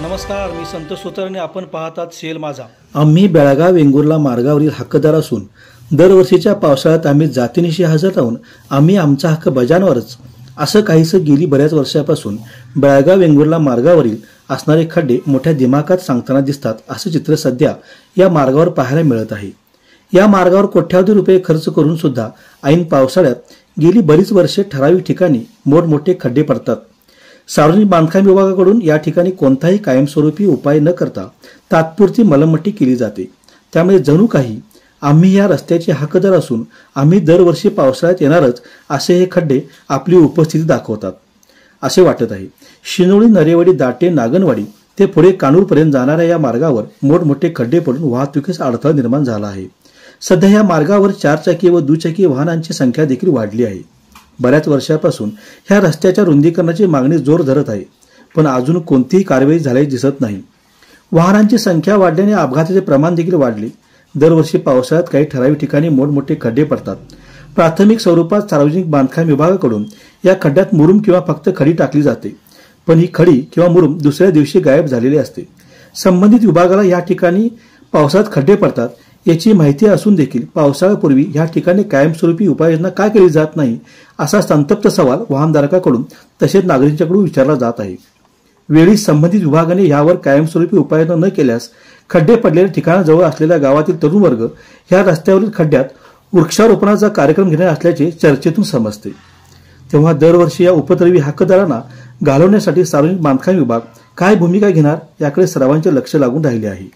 नमस्कार, मी संतोष सुतारने. आपण पाहतात सेल माझा. आम्ही बेळगाव वेंगुर्ला मार्गावरील हक्कदार असून दरवर्षीच्या पावसाळ्यात आम्ही जातीनिशी हजर राहून आम्ही आमचा हक्क बजावणारच. असं काहीसं गेली बऱ्याच वर्षापासून बेळगाव वेंगुर्ला मार्गावरील असणारे खड्डे मोठ्या दिमाखात सांगताना दिसतात. असं चित्र सध्या या मार्गावर पाहायला मिळत आहे. या मार्गावर कोट्यावधी रुपये खर्च करून सुद्धा ऐन पावसाळ्यात गेली बरीच वर्षे ठराविक ठिकाणी मोठमोठे खड्डे पडतात. सार्वजनिक बांधकाम विभागाकडून या ठिकाणी कोणताही कायमस्वरूपी उपाय न करता तात्पुरती मलमपट्टी केली जाते. त्यामुळे जणू काही आम्ही या रस्त्याचे हक्कदार असून आम्ही दरवर्षी पावसाळ्यात येणारच असे हे खड्डे आपली उपस्थिती दाखवतात असे वाटत आहे. शिनोळी, नरेवाडी, दाटे, नागनवाडी ते पुढे कानूरपर्यंत जाणाऱ्या या मार्गावर मोठमोठे खड्डे पडून वाहतुकीस अडथळा निर्माण झाला आहे. सध्या या मार्गावर चारचाकी व दुचाकी वाहनांची संख्या देखील वाढली आहे. बऱ्याच वर्षापासून ह्या रस्त्याच्या रुंदीकरणाची मागणी जोर धरत आहे, पण अजून कोणतीही कारवाई झाल्याचे दिसत नाही. वाहनांची संख्या वाढल्याने अपघाताचे प्रमाण देखील वाढले. दरवर्षी पावसाळ्यात काही ठराविक ठिकाणी मोठमोठे खड्डे पडतात. प्राथमिक स्वरूपात सार्वजनिक बांधकाम विभागाकडून या खड्ड्यात मुरुम किंवा फक्त खडी टाकली जाते, पण ही खडी किंवा मुरुम दुसऱ्या दिवशी गायब झालेली असते. संबंधित विभागाला या ठिकाणी पावसाळ्यात खड्डे पडतात याची माहिती असून देखील पावसाळ्यापूर्वी या ठिकाणी कायमस्वरूपी उपाययोजना का केली जात नाही असा संतप्त सवाल वाहनधारकाकडून तसेच नागरिकांकडून विचारला जात आहे. वेळी संबंधित विभागाने यावर कायमस्वरूपी उपाययोजना न केल्यास खड्डे पडलेल्या ठिकाणाजवळ असलेल्या गावातील तरुण वर्ग या रस्त्यावरील खड्ड्यात वृक्षारोपणाचा कार्यक्रम घेणार असल्याचे चर्चेतून समजते. तेव्हा दरवर्षी या उपद्रवी हक्कदारांना घालवण्यासाठी सार्वजनिक बांधकाम विभाग काय भूमिका घेणार याकडे सर्वांचे लक्ष लागून राहिले आहे.